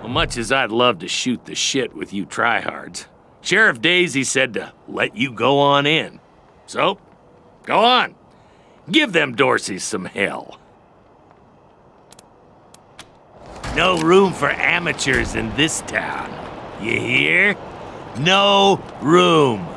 much as I'd love to shoot the shit with you tryhards, Sheriff Daisy said to let you go on in. So, go on. Give them Dorseys some hell. No room for amateurs in this town. You hear? No room.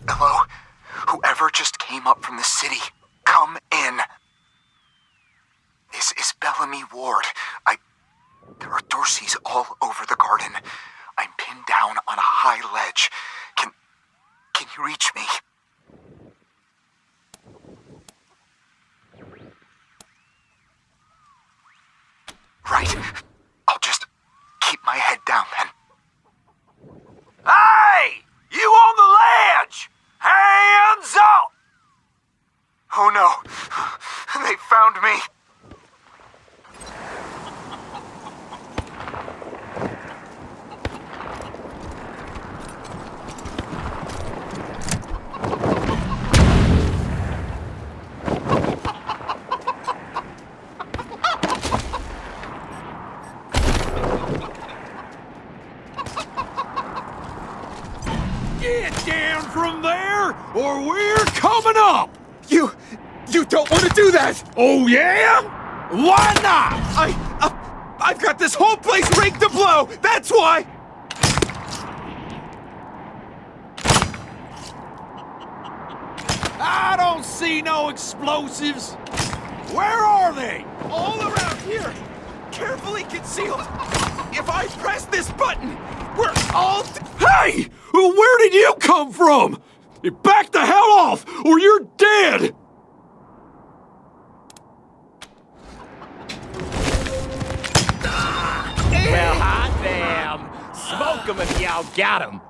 Hello? Whoever just came up from the city, come in. This is Bellamy Ward. There are Dorseys all over the garden. I'm pinned down on a high ledge. Can you reach me? Right. I'll just keep my head down then. Hey! You on the ledge! Hands up! Oh no. They found me. Get down from there, or we're coming up! You don't want to do that! Oh, yeah? Why not? I've got this whole place rigged to blow! That's why! I don't see no explosives. Where are they? All around here! Carefully concealed! If I press this button, we're all... Hey! Where did you come from? Back the hell off, or you're dead! Well, hot damn! Smoke 'em if y'all got 'em.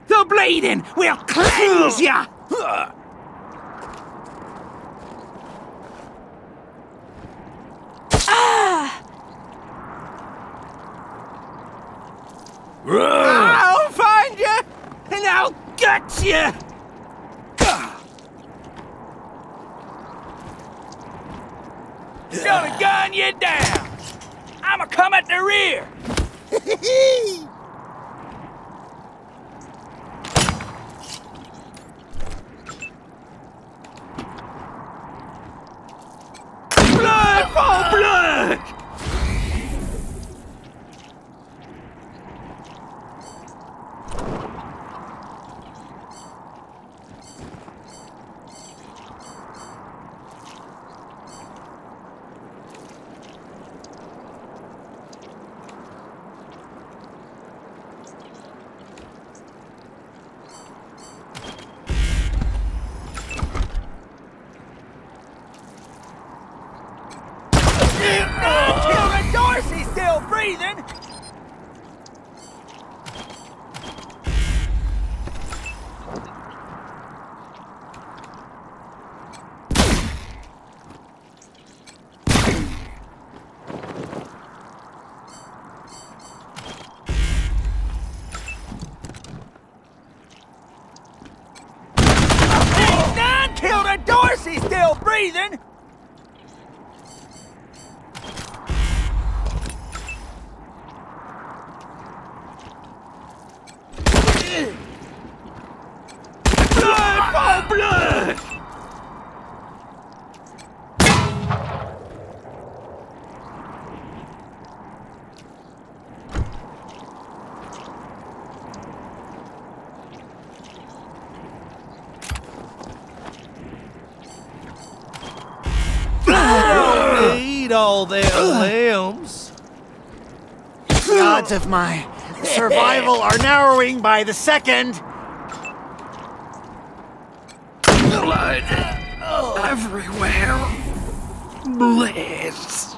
The bleeding, we'll cleanse ya! I'll find you, and I'll gut you! Gonna gun you down! I'ma come at the rear! Blood for blood! Dorsey's still breathing! Killed Dorsey's still breathing! Blood for blood! Eat all them limbs. The odds of my survival are narrowing by the second. Blood everywhere. Blitz.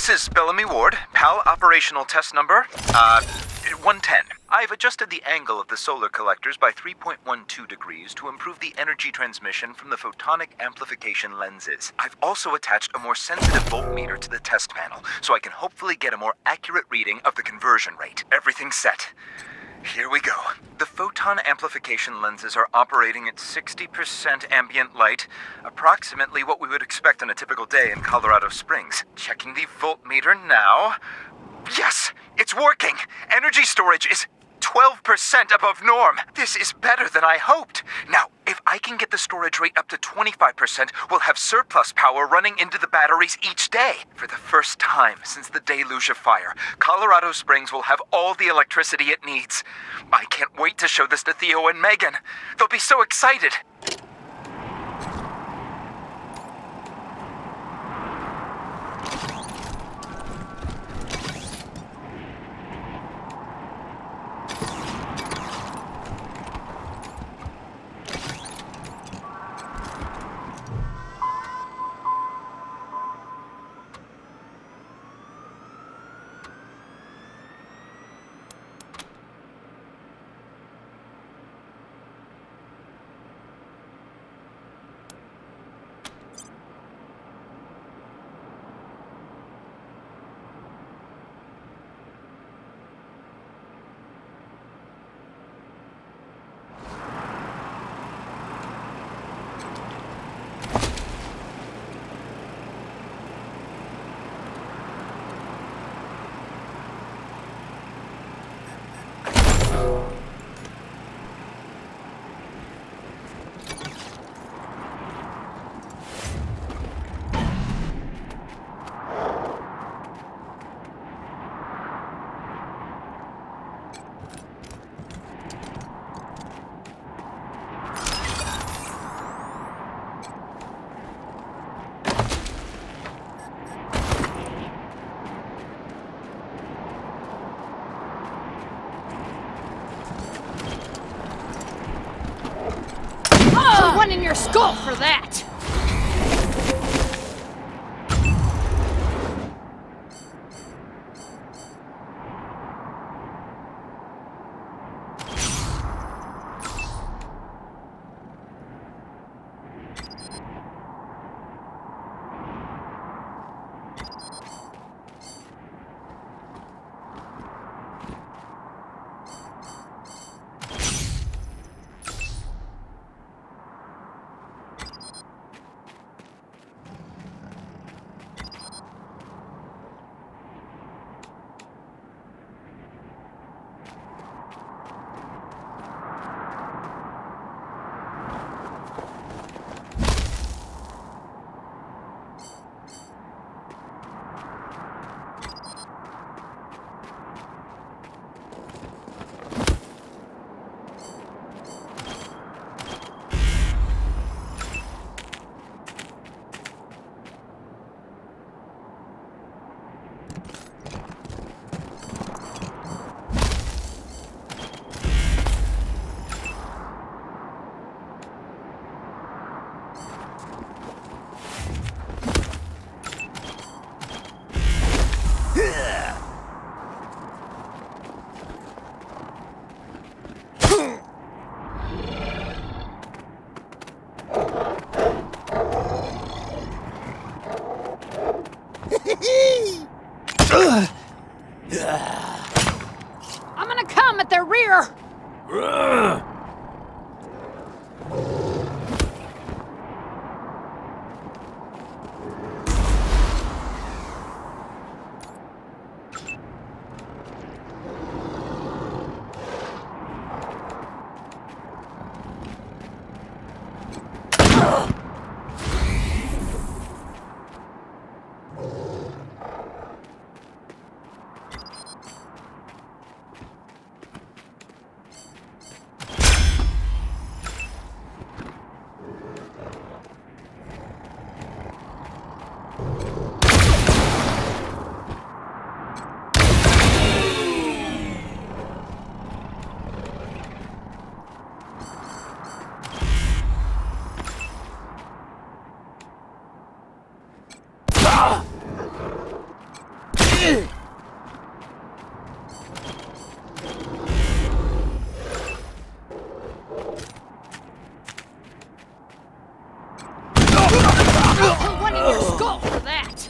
This is Bellamy Ward, PAL operational test number, 110. I've adjusted the angle of the solar collectors by 3.12 degrees to improve the energy transmission from the photonic amplification lenses. I've also attached a more sensitive voltmeter to the test panel, so I can hopefully get a more accurate reading of the conversion rate. Everything's set. Here we go. The photon amplification lenses are operating at 60% ambient light, approximately what we would expect on a typical day in Colorado Springs. Checking the voltmeter now. Yes, it's working. Energy storage is 12% above norm. This is better than I hoped. Now, if I can get the storage rate up to 25%, we'll have surplus power running into the batteries each day. For the first time since the deluge of fire, Colorado Springs will have all the electricity it needs. I can't wait to show this to Theo and Megan. They'll be so excited. One in your skull for that! I'm gonna come at their rear! I'll put one in your skull for that.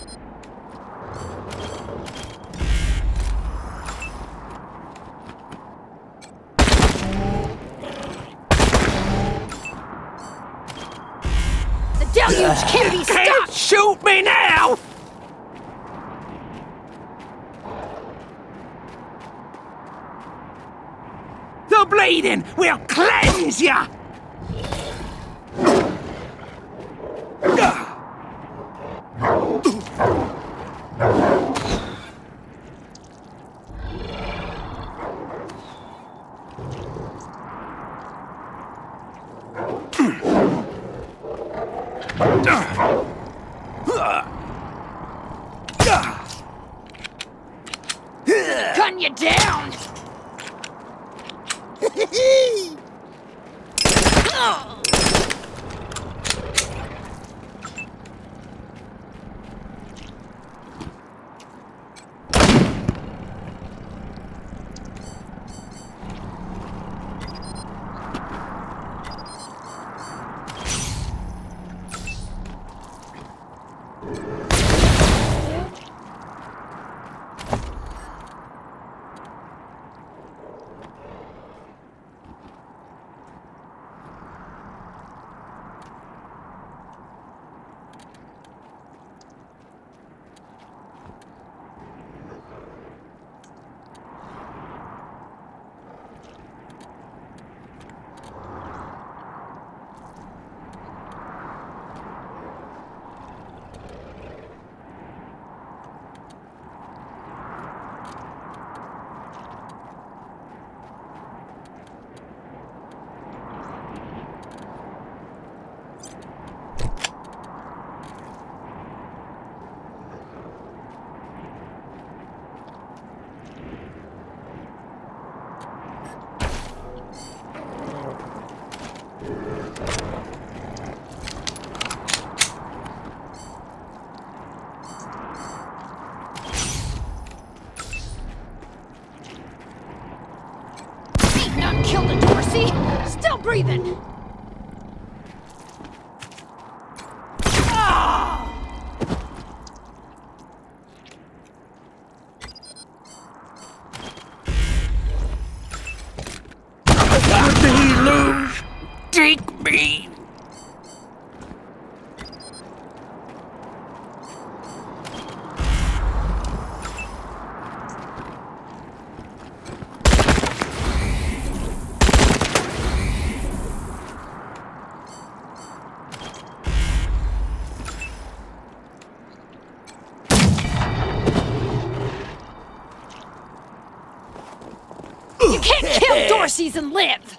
The deluge can't be stopped! Shoot me now! The bleeding will cleanse ya! Gun you down! Not killed a Dorsey! Still breathing! Did he lose? Take me! You can't kill Dorseys and live!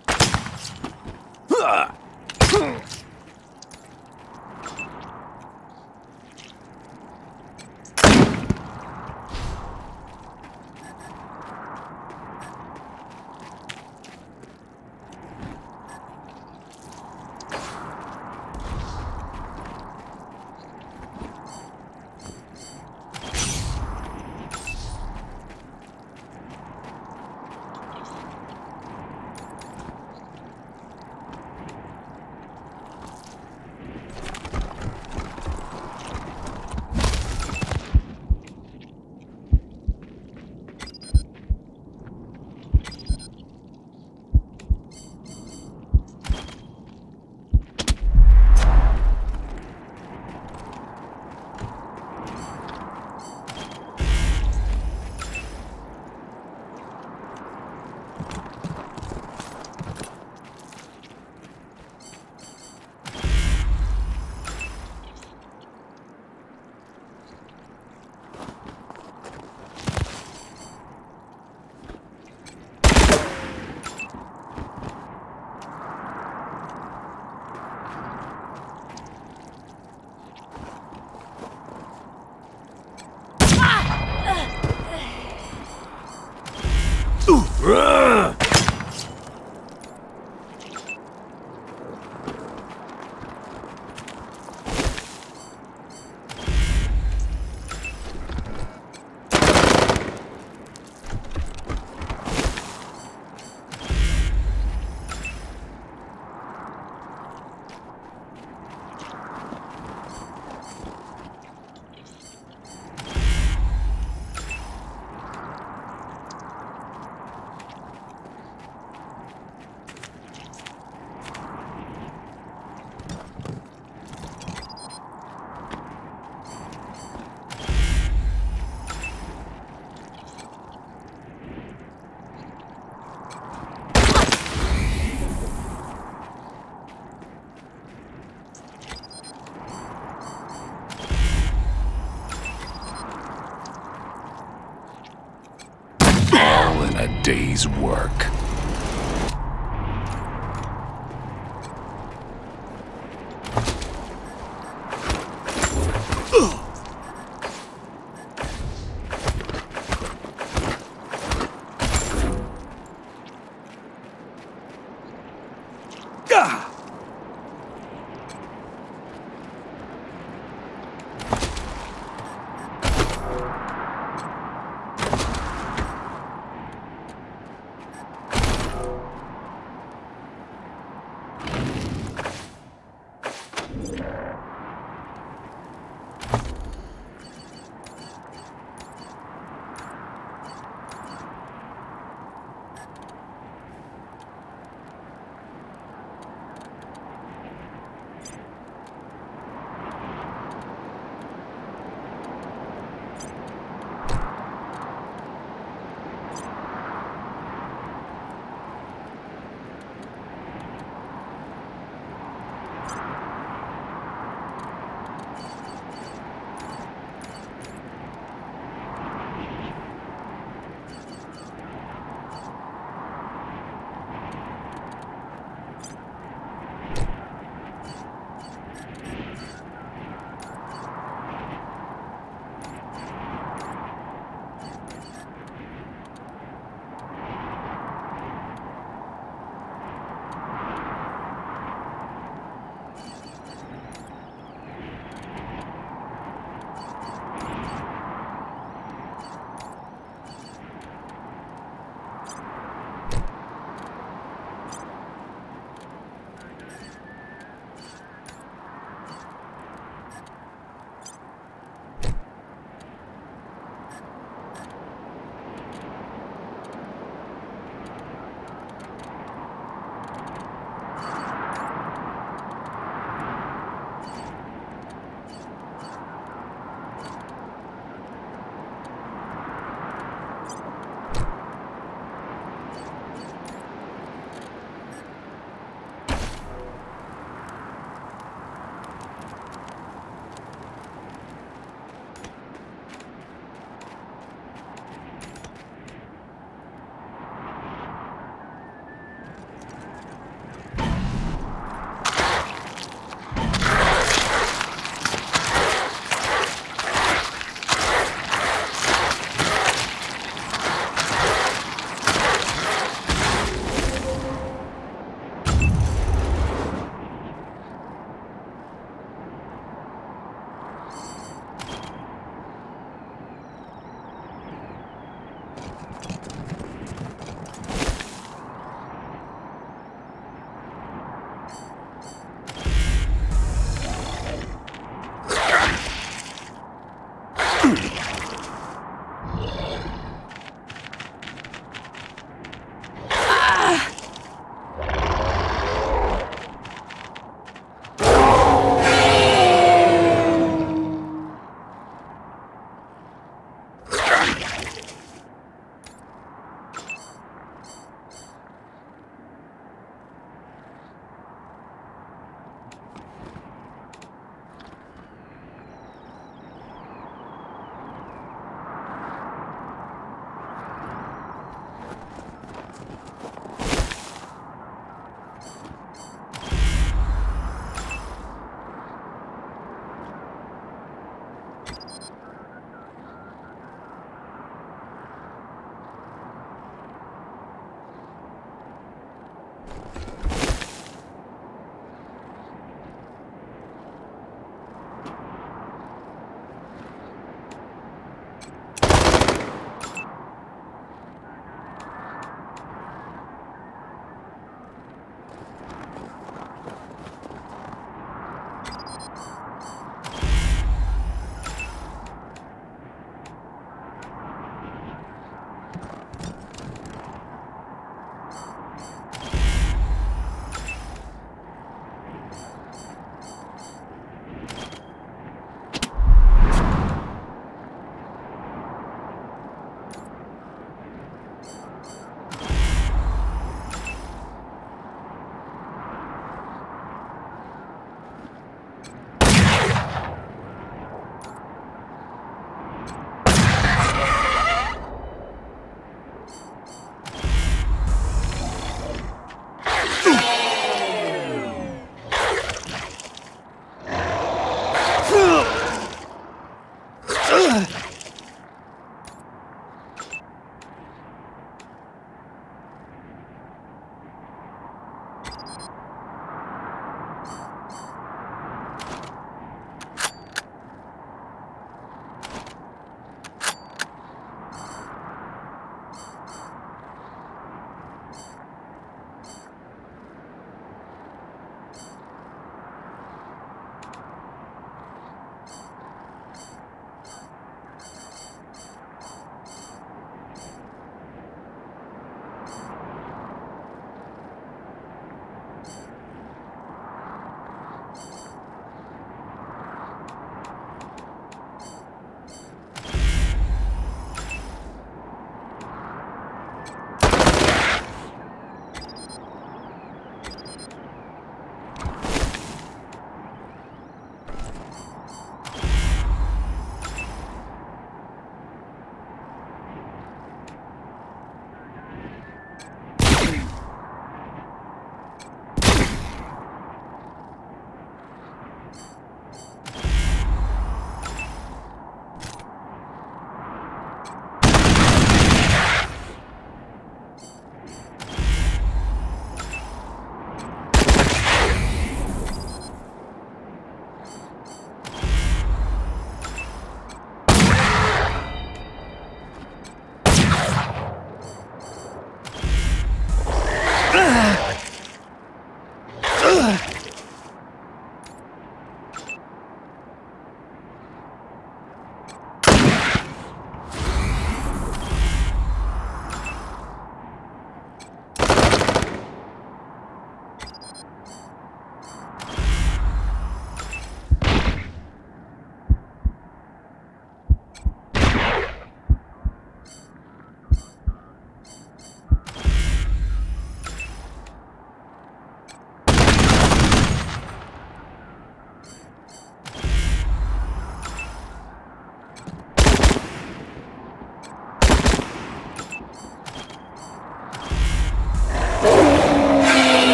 day's work.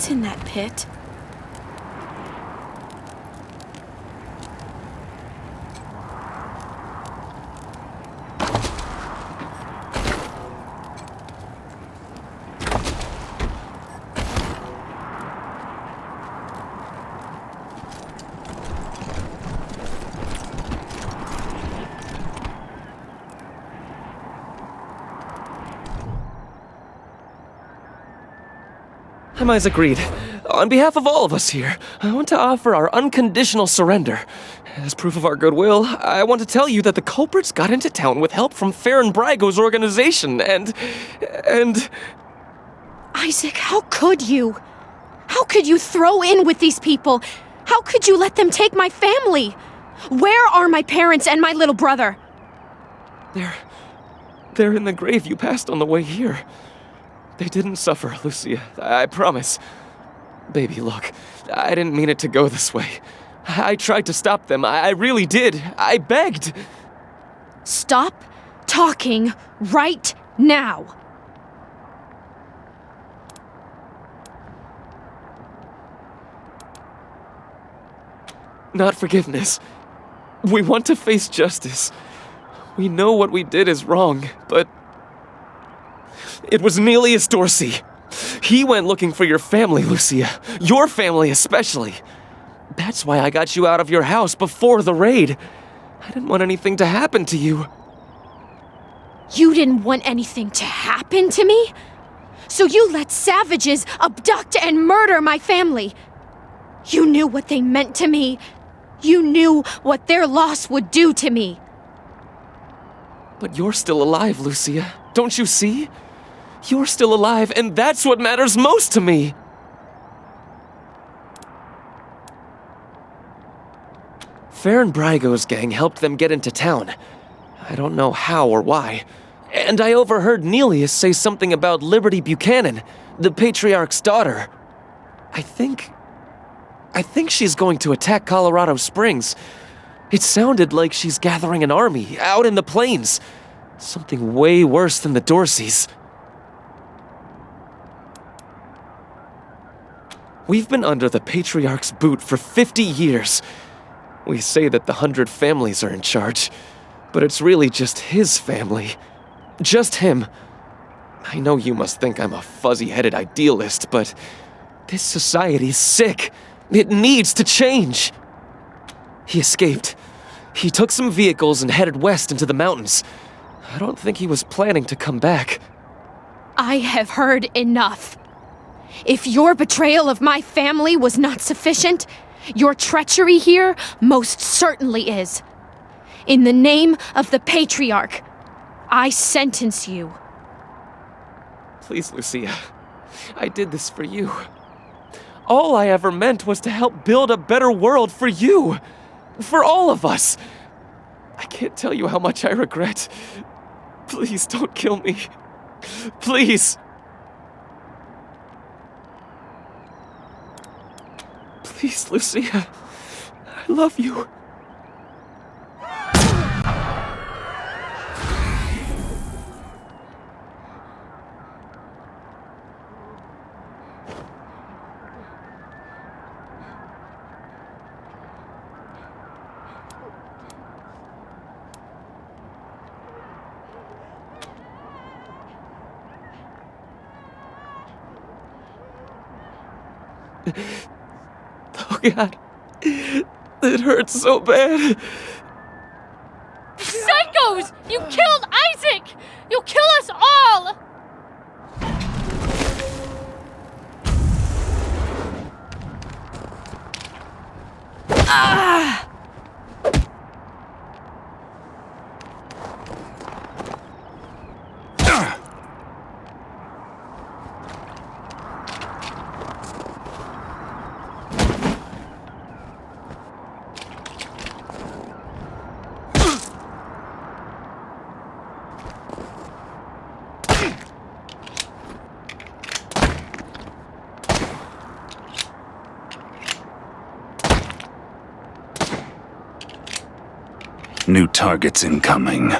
What's in that pit? I'm Isaac Reed. On behalf of all of us here, I want to offer our unconditional surrender. As proof of our goodwill, I want to tell you that the culprits got into town with help from Farron Brago's organization, and... Isaac, how could you? How could you throw in with these people? How could you let them take my family? Where are my parents and my little brother? They're in the grave you passed on the way here. They didn't suffer, Lucia, I promise. Baby, look, I didn't mean it to go this way. I tried to stop them, I really did. I begged. Stop talking right now. Not forgiveness. We want to face justice. We know what we did is wrong, but... It was Neelius Dorsey. He went looking for your family, Lucia. Your family especially. That's why I got you out of your house before the raid. I didn't want anything to happen to you. You didn't want anything to happen to me? So you let savages abduct and murder my family. You knew what they meant to me. You knew what their loss would do to me. But you're still alive, Lucia. Don't you see? You're still alive, and that's what matters most to me. Farron Brygo's gang helped them get into town. I don't know how or why. And I overheard 𝐃𝐨𝐬𝐵 say something about Liberty Buchanan, the Patriarch's daughter. I think she's going to attack Colorado Springs. It sounded like she's gathering an army out in the plains. Something way worse than the 𝐷orsey's. We've been under the Patriarch's boot for 50 years. We say that the 100 families are in charge, but it's really just his family. Just him. I know you must think I'm a fuzzy-headed idealist, but this society's sick. It needs to change. He escaped. He took some vehicles and headed west into the mountains. I don't think he was planning to come back. I have heard enough. If your betrayal of my family was not sufficient, your treachery here most certainly is. In the name of the Patriarch, I sentence you. Please, Lucia. I did this for you. All I ever meant was to help build a better world for you. For all of us. I can't tell you how much I regret. Please don't kill me. Please. Please, Lucia. I love you. Oh God, it hurts so bad. Psychos! You killed Isaac! You'll kill us all! Ah! New targets incoming.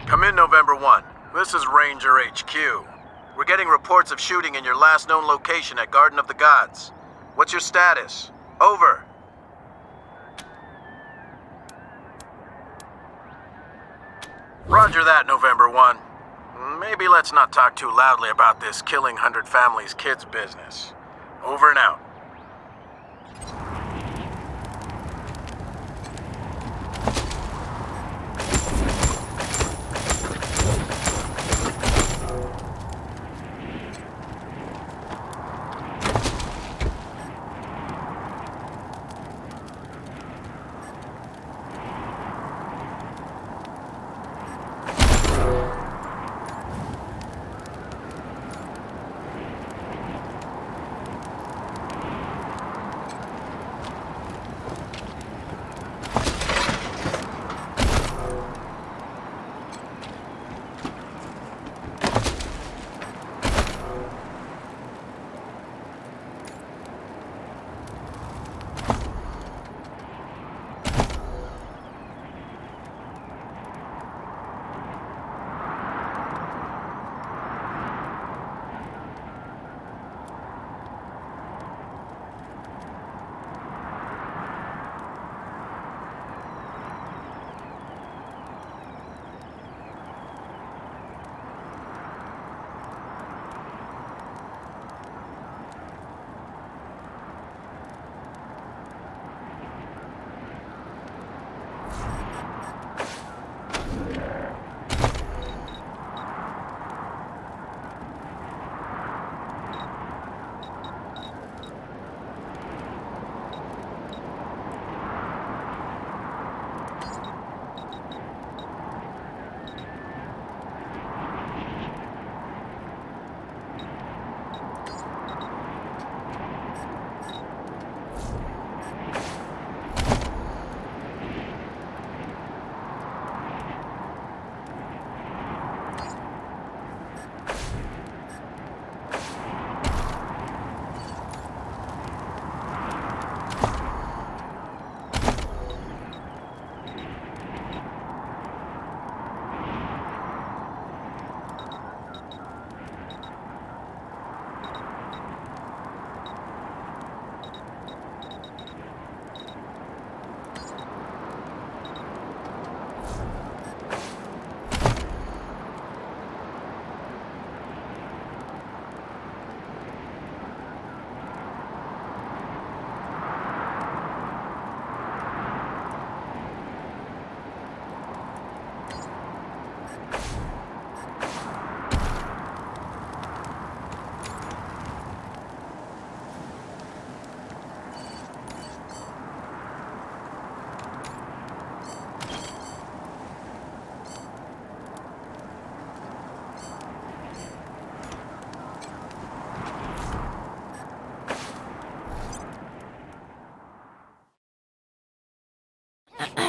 Come in, November 1. This is Ranger HQ. We're getting reports of shooting in your last known location at Garden of the Gods. What's your status? Over. Roger that, November 1. Maybe let's not talk too loudly about this killing 100 families kids business. Over and out.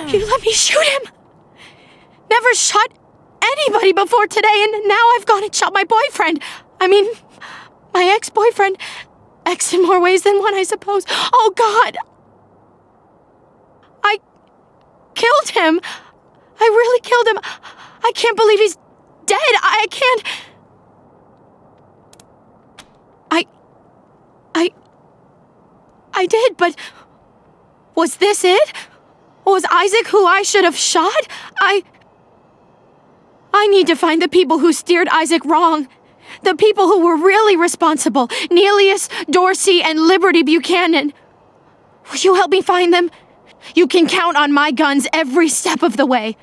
You let me shoot him! Never shot anybody before today, and now I've gone and shot my boyfriend. I mean, my ex-boyfriend. Ex in more ways than one, I suppose. Oh, God! I killed him. I really killed him. I can't believe he's dead. I can't... I did, but... Was this it? Was Isaac who I should have shot? I need to find the people who steered Isaac wrong. The people who were really responsible. Neelius, Dorsey, and Liberty Buchanan. Will you help me find them? You can count on my guns every step of the way.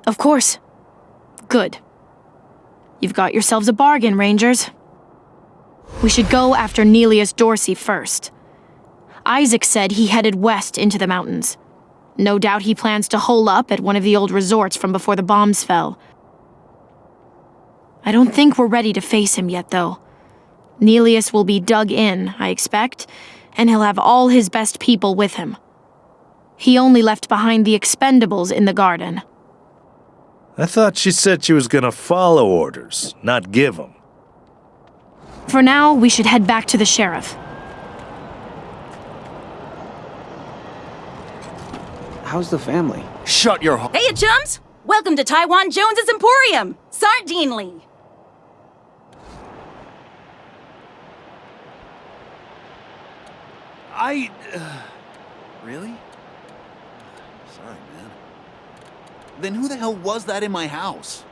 Of course. Good. You've got yourselves a bargain, Rangers. We should go after Neelius Dorsey first. Isaac said he headed west into the mountains. No doubt he plans to hole up at one of the old resorts from before the bombs fell. I don't think we're ready to face him yet, though. Neelius will be dug in, I expect, and he'll have all his best people with him. He only left behind the expendables in the garden. I thought she said she was gonna follow orders, not give them. For now, we should head back to the sheriff. How's the family? Shut your Hey, you chums! Welcome to Taiwan Jones's Emporium, Sardinely. Really? Sorry, man. Then who the hell was that in my house?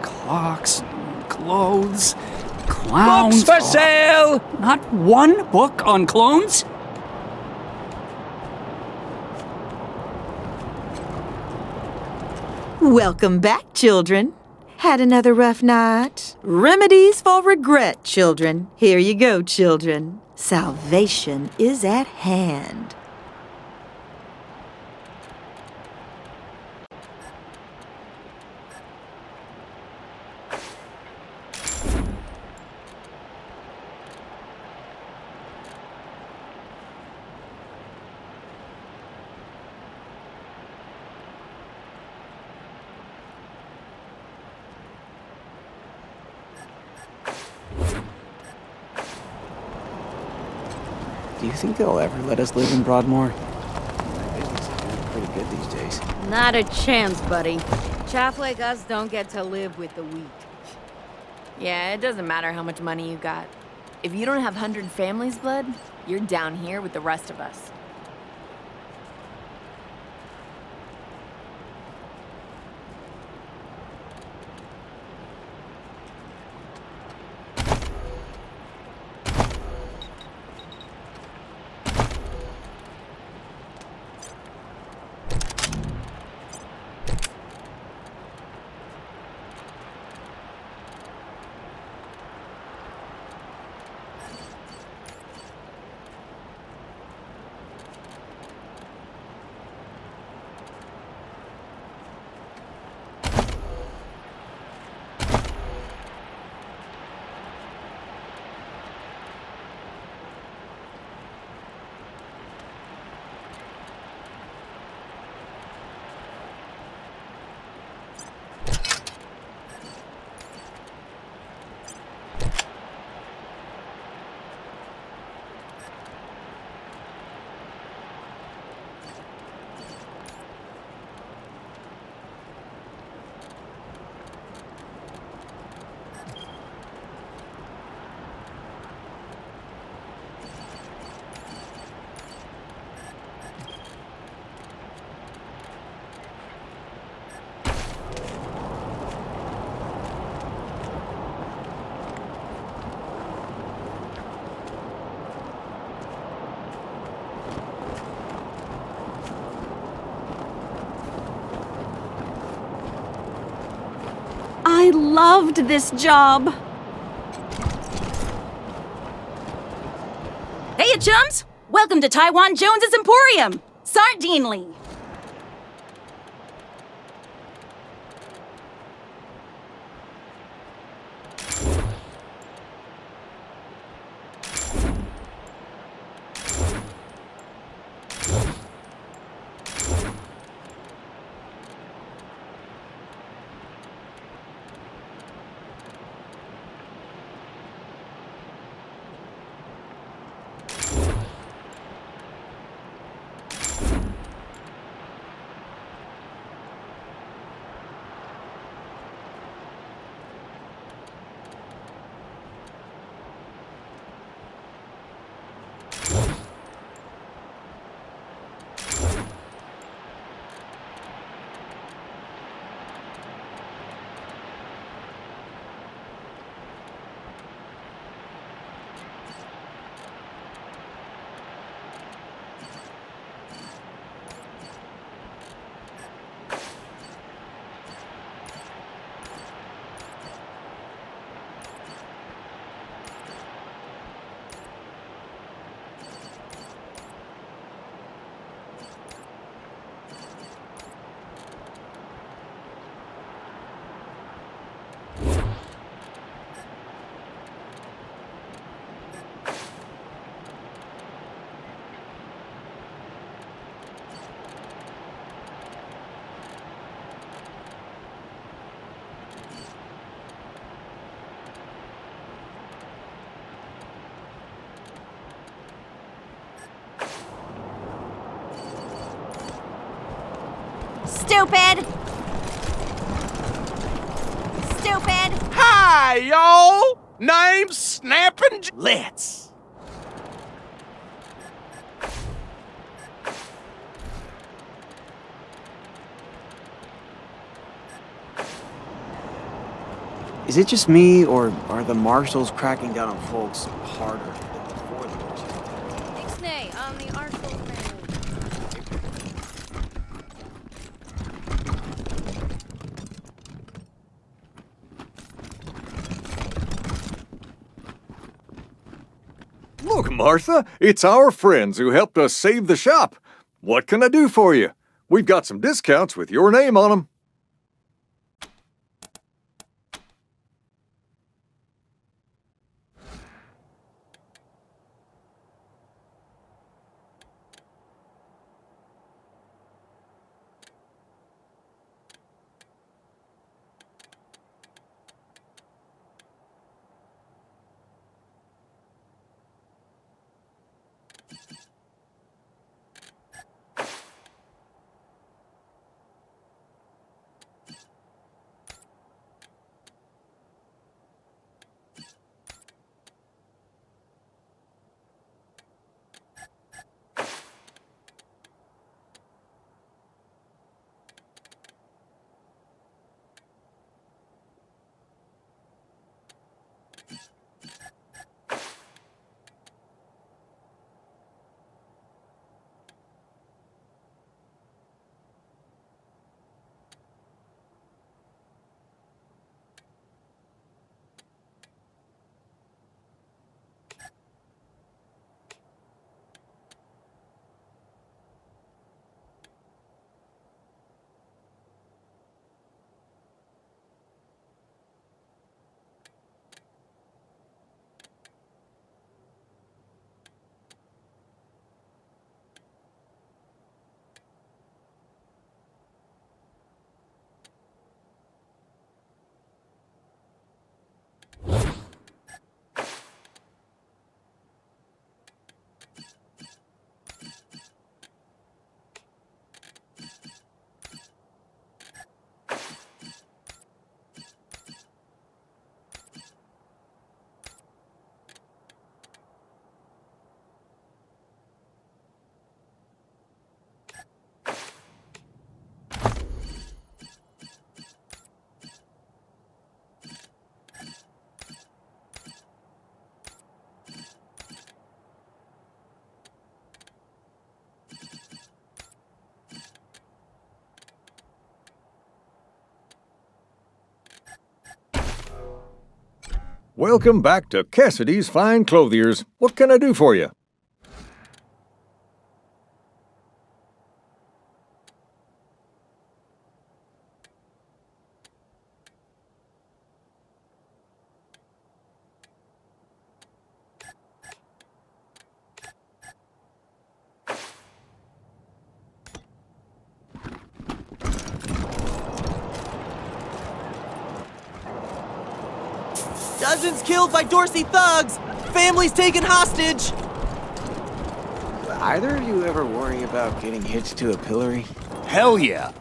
Clocks, clothes, clowns. Books for sale! Not one book on clones? Welcome back, children. Had another rough night? Remedies for regret, children. Here you go, children. Salvation is at hand. Do you think they'll ever let us live in Broadmoor? My business is doing pretty good these days. Not a chance, buddy. Chaff like us don't get to live with the weak. Yeah, it doesn't matter how much money you got. If you don't have 100 families' blood, you're down here with the rest of us. loved this job. Hey, you chums! Welcome to Taiwan Jones's Emporium. Sardine. Stupid! Stupid! Hi, y'all! Name's Snappin' Let's. Is it just me, or are the marshals cracking down on folks harder than before the wars? Ixnay on the Arsenal family. Look, Martha, it's our friends who helped us save the shop. What can I do for you? We've got some discounts with your name on them. Welcome back to Cassidy's Fine Clothiers. What can I do for you? Dozens killed by Dorsey thugs! Families taken hostage! Either of you ever worry about getting hitched to a pillory? Hell yeah!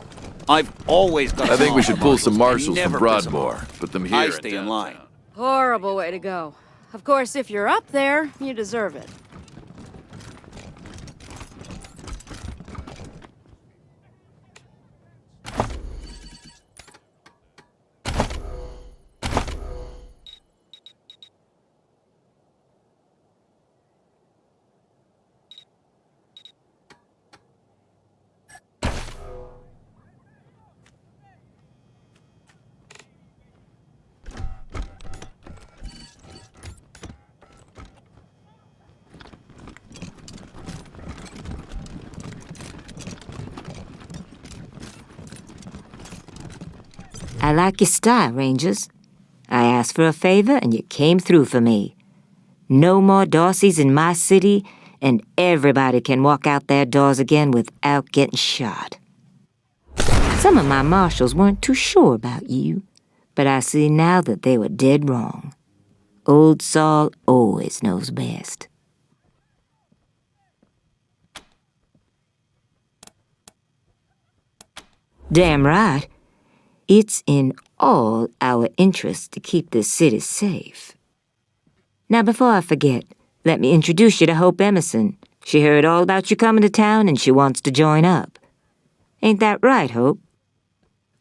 I've always got. I think we should pull some marshals never from piss 'em Broadmoor. off. Put them here. I stay in line. Horrible way to go. Of course, if you're up there, you deserve it. I like your style, Rangers. I asked for a favor and you came through for me. No more Darcys in my city, and everybody can walk out their doors again without getting shot. Some of my marshals weren't too sure about you, but I see now that they were dead wrong. Old Saul always knows best. Damn right. It's in all our interests to keep this city safe. Now, before I forget, let me introduce you to Hope Emerson. She heard all about you coming to town and she wants to join up. Ain't that right, Hope?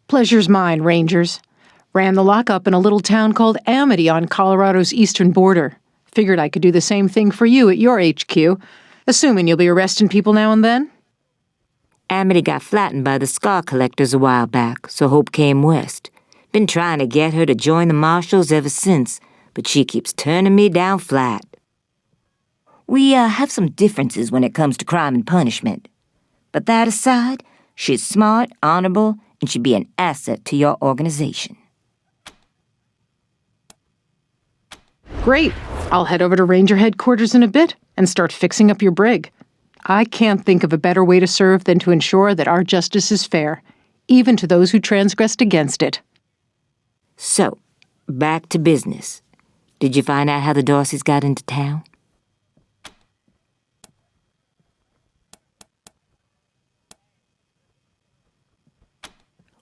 Pleasure's mine, Rangers. Ran the lockup in a little town called Amity on Colorado's eastern border. Figured I could do the same thing for you at your HQ, assuming you'll be arresting people now and then. Amity got flattened by the scar collectors a while back, so Hope came west. Been trying to get her to join the marshals ever since, but she keeps turning me down flat. We have some differences when it comes to crime and punishment. But that aside, she's smart, honorable, and should be an asset to your organization. Great. I'll head over to Ranger headquarters in a bit and start fixing up your brig. I can't think of a better way to serve than to ensure that our justice is fair, even to those who transgressed against it. So, back to business. Did you find out how the Darcys got into town?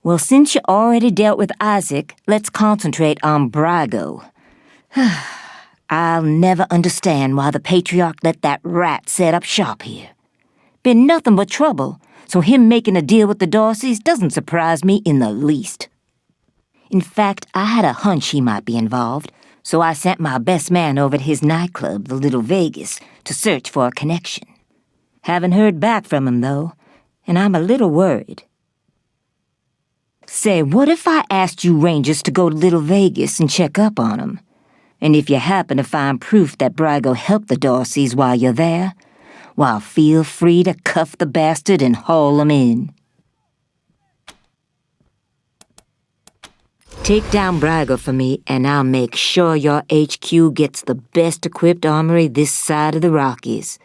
Well, since you already dealt with Isaac, let's concentrate on Brago. I'll never understand why the Patriarch let that rat set up shop here. Been nothing but trouble, so him making a deal with the Darcys doesn't surprise me in the least. In fact, I had a hunch he might be involved, so I sent my best man over to his nightclub, the Little Vegas, to search for a connection. Haven't heard back from him, though, and I'm a little worried. Say, what if I asked you Rangers to go to Little Vegas and check up on him? And if you happen to find proof that Brago helped the Darcys while you're there, well, feel free to cuff the bastard and haul him in. Take down Brago for me, and I'll make sure your HQ gets the best-equipped armory this side of the Rockies.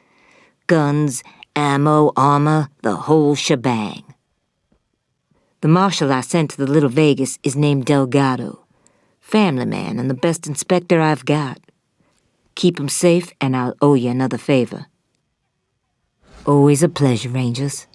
Guns, ammo, armor, the whole shebang. The marshal I sent to the Little Vegas is named Delgado. Family man and the best inspector I've got. Keep him safe and I'll owe you another favor. Always a pleasure, Rangers.